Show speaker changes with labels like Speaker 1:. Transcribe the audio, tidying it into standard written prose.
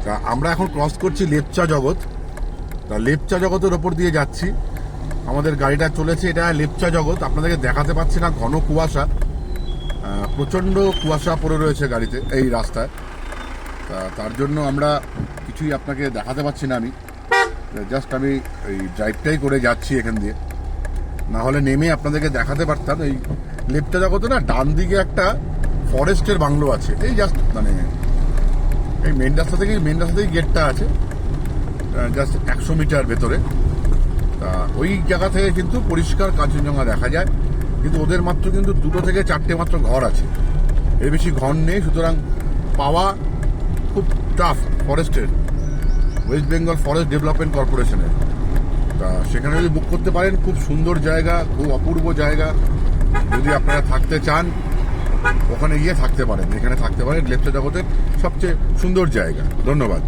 Speaker 1: তা আমরা এখন ক্রস করছি লেপচা জগৎ। তা লেপচা জগতের ওপর দিয়ে যাচ্ছি, আমাদের গাড়িটা চলেছে, এটা লেপচা জগৎ। আপনাদেরকে দেখাতে পাচ্ছি না, ঘন কুয়াশা, প্রচণ্ড কুয়াশা পড়ে রয়েছে গাড়িতে, এই রাস্তায়। তা তার জন্য আমরা কিছুই আপনাকে দেখাতে পাচ্ছি না। আমি জাস্ট আমি এই ড্রাইভটাই করে যাচ্ছি এখান দিয়ে, না হলে নেমে আপনাদেরকে দেখাতে পারতাম। এই লেপচা জগতে না ডান দিকে একটা ফরেস্টের বাংলো আছে, এই জাস্ট মানে এই মেন রাস্তা থেকেই গেটটা আছে, জাস্ট 100 মিটার ভেতরে। তা ওই জায়গা থেকে কিন্তু পরিষ্কার কাঞ্চনজঙ্ঘা দেখা যায়, কিন্তু ওদের মাত্র কিন্তু 2 থেকে 4টে মাত্র ঘর আছে, এর বেশি ঘর নেই। সুতরাং পাওয়া খুব টাফ ফরেস্টের, ওয়েস্ট বেঙ্গল ফরেস্ট ডেভেলপমেন্ট কর্পোরেশনের। তা সেখানে যদি বুক করতে পারেন, খুব সুন্দর জায়গা, খুব অপূর্ব জায়গা। যদি আপনারা থাকতে চান ওখানে গিয়ে থাকতে পারেন, এখানে থাকতে পারেন। লেপচা জগতের সবচেয়ে সুন্দর জায়গা। ধন্যবাদ।